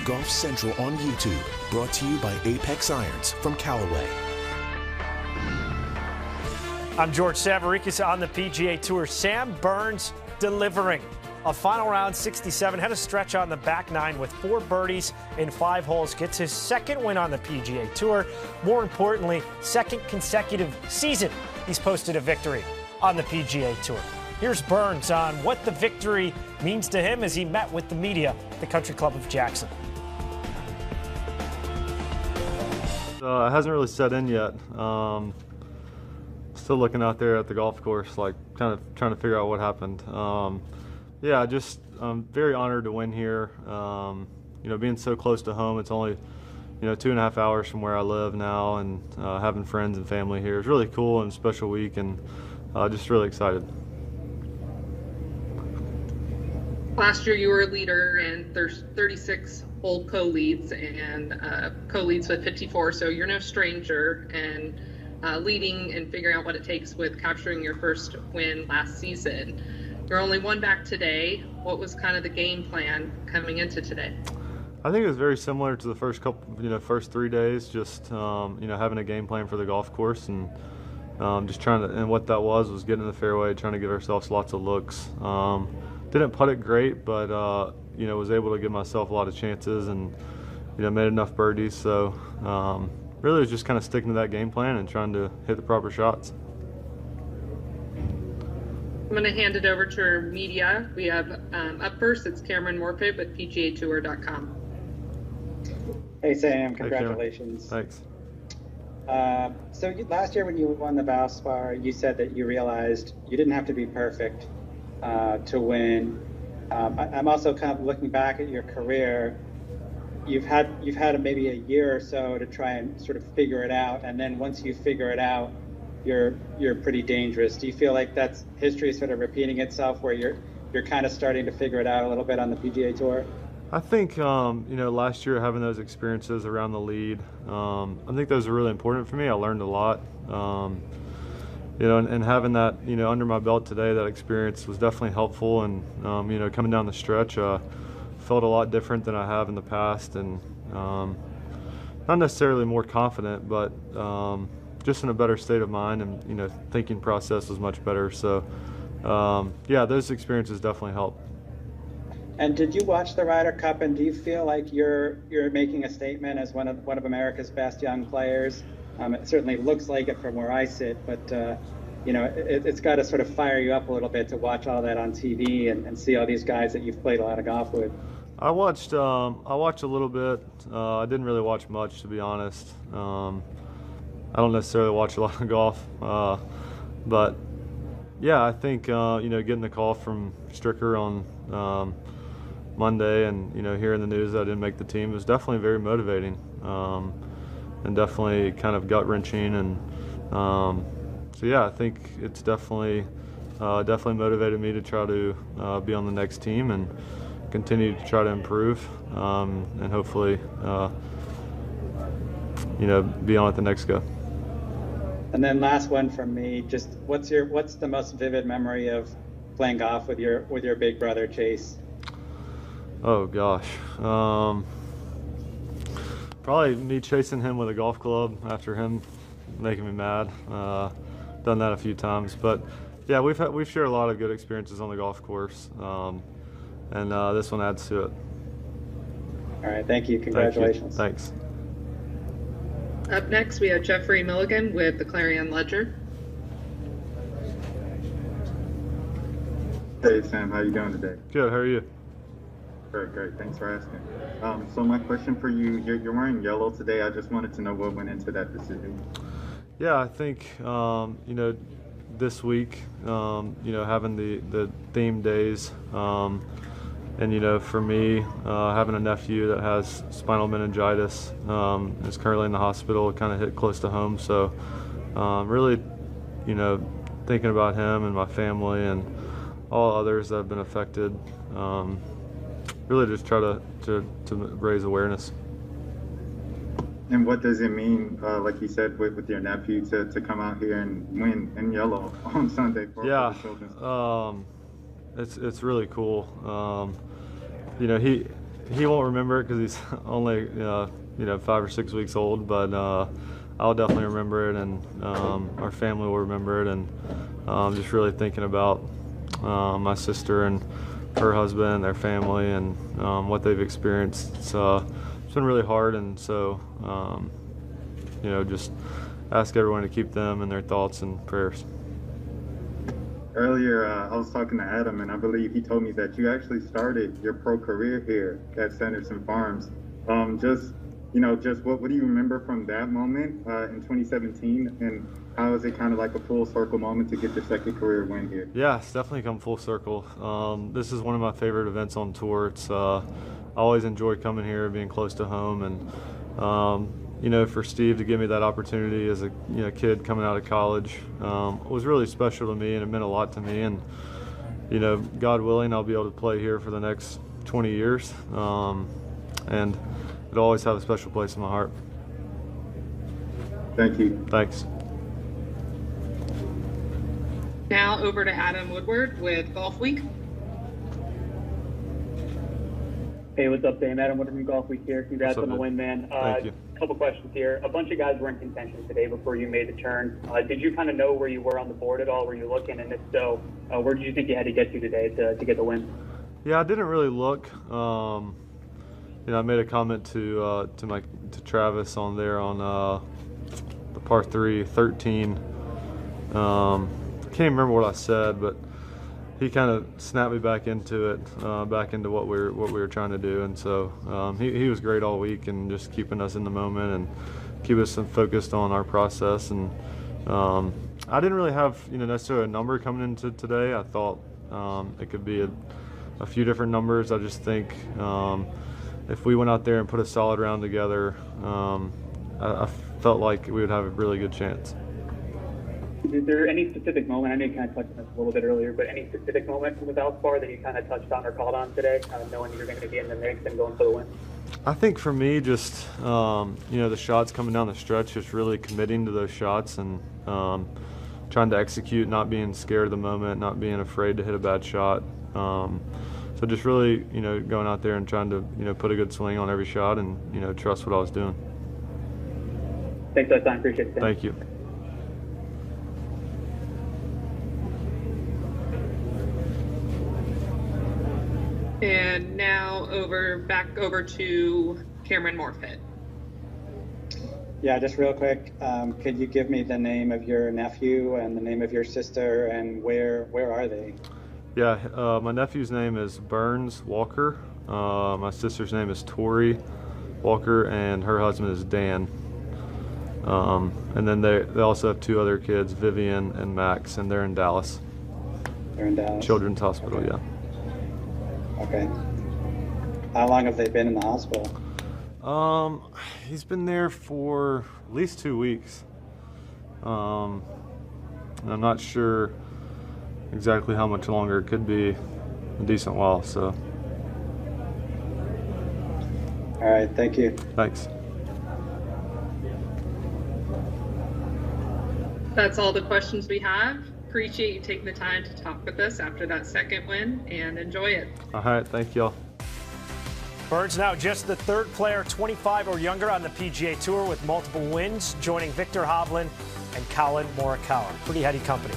Golf Central on YouTube, brought to you by Apex Irons from Callaway. I'm George Savarickas on the PGA Tour. Sam Burns delivering. A final round 67, had a stretch on the back nine with 4 birdies in 5 holes. Gets his second win on the PGA Tour. More importantly, second consecutive season he's posted a victory on the PGA Tour. Here's Burns on what the victory means to him as he met with the media at the Country Club of Jackson. It hasn't really set in yet. Still looking out there at the golf course, like kind of trying to figure out what happened. Yeah, just I'm very honored to win here. You know, being so close to home, it's only 2.5 hours from where I live now, and having friends and family here is really cool and a special week, and just really excited. Last year you were a leader, and there's 36 whole co-leads and co-leads with 54, so you're no stranger, and leading and figuring out what it takes with capturing your first win last season. You're only one back today. What was kind of the game plan coming into today? I think it was very similar to the first couple, first 3 days. Just having a game plan for the golf course, and just trying to. And what that was getting in the fairway, trying to give ourselves lots of looks. Didn't putt it great, but was able to give myself a lot of chances, and made enough birdies. So really, was just kind of sticking to that game plan and trying to hit the proper shots. I'm going to hand it over to our media. We have up first, it's Cameron Morfitt with PGAtour.com. Hey Sam, congratulations. Hey, thanks. So last year when you won the Valspar, you said that you realized you didn't have to be perfect to win. I'm also kind of looking back at your career. You've had maybe a year or so to try and sort of figure it out, and then once you figure it out, you're pretty dangerous. Do you feel like that's history sort of repeating itself, where you're kind of starting to figure it out a little bit on the PGA Tour? I think last year having those experiences around the lead, I think those are really important for me. I learned a lot, and having that under my belt today, that experience was definitely helpful. And coming down the stretch, felt a lot different than I have in the past, and not necessarily more confident, but just in a better state of mind, and thinking process was much better. So yeah, those experiences definitely help. And did you watch the Ryder Cup, and do you feel like you're making a statement as one of America's best young players? It certainly looks like it from where I sit, but it's got to sort of fire you up a little bit to watch all that on TV and see all these guys that you've played a lot of golf with. I watched a little bit. I didn't really watch much, to be honest. I don't necessarily watch a lot of golf, but yeah, I think getting the call from Stricker on Monday, and hearing the news that I didn't make the team was definitely very motivating, and definitely kind of gut wrenching, and so yeah, I think it's definitely motivated me to try to be on the next team and continue to try to improve, and hopefully be on at the next go. And then last one from me, just what's the most vivid memory of playing golf with your big brother Chase? Oh gosh, probably me chasing him with a golf club after him making me mad. Done that a few times, but yeah, we've shared a lot of good experiences on the golf course, and this one adds to it. All right, thank you. Congratulations. Thank you. Thanks. Up next, we have Jeffrey Milligan with the Clarion Ledger. Hey Sam, how you doing today? Good. How are you? Great. Thanks for asking. So my question for you, you're wearing yellow today. I just wanted to know what went into that decision. Yeah, I think this week, having the theme days, and for me, having a nephew that has spinal meningitis, is currently in the hospital, kind of hit close to home. So really, thinking about him and my family and all others that have been affected, really just try to raise awareness. And what does it mean, like you said, with your nephew to come out here and win in yellow on Sunday for the children? It's really cool. he won't remember it because he's only 5 or 6 weeks old, but I'll definitely remember it, and our family will remember it, and just really thinking about my sister and her husband and their family and what they've experienced. It's been really hard, and so just ask everyone to keep them in their thoughts and prayers. Earlier, I was talking to Adam, and I believe he told me that you actually started your pro career here at Sanderson Farms. Just what do you remember from that moment in 2017, and how is it kind of like a full circle moment to get your second career win here? Yeah, it's definitely come full circle. This is one of my favorite events on tour. It's I always enjoy coming here, being close to home, and for Steve to give me that opportunity as a kid coming out of college was really special to me, and it meant a lot to me. And God willing, I'll be able to play here for the next 20 years, and it'll always have a special place in my heart. Thank you. Thanks. Now over to Adam Woodward with Golf Week. Hey, what's up, Sam? Adam Woodward from Golf Week here. Congrats on the win, man. Thank you. Couple questions here. A bunch of guys were in contention today before you made the turn. Did you kind of know where you were on the board at all? Were you looking? And if so, where did you think you had to get to today to get the win? Yeah, I didn't really look. I made a comment to Travis on there on the par 3, 13. Can't remember what I said, but he kind of snapped me back into it, back into what we were trying to do, and so he was great all week and just keeping us in the moment and keep us focused on our process. And I didn't really have necessarily a number coming into today. I thought it could be a few different numbers. I just think if we went out there and put a solid round together, I felt like we would have a really good chance. Is there any specific moment, I know you kind of touched on this a little bit earlier, but any specific moment from the Valspar that you kind of touched on or called on today, knowing you're going to be in the mix and going for the win? I think for me, just the shots coming down the stretch, just really committing to those shots and trying to execute, not being scared of the moment, not being afraid to hit a bad shot. So just really, going out there and trying to, put a good swing on every shot and, trust what I was doing. Thanks for that time. Appreciate it, Sam. Thank you. And now back over to Cameron Morfitt. Yeah, just real quick, could you give me the name of your nephew and the name of your sister, and where are they? Yeah, my nephew's name is Burns Walker. My sister's name is Tori Walker, and her husband is Dan. And then they also have 2 other kids, Vivian and Max, and they're in Dallas. They're in Dallas? Children's Hospital, okay. Yeah. Okay. How long have they been in the hospital? He's been there for at least 2 weeks. And I'm not sure exactly how much longer. It could be a decent while, so. All right, thank you. Thanks. That's all the questions we have. Appreciate you taking the time to talk with us after that second win, and enjoy it. All right, thank y'all. Burns now just the 3rd player 25 or younger on the PGA Tour with multiple wins, joining Victor Hovland and Colin Morikawa. Pretty heady company.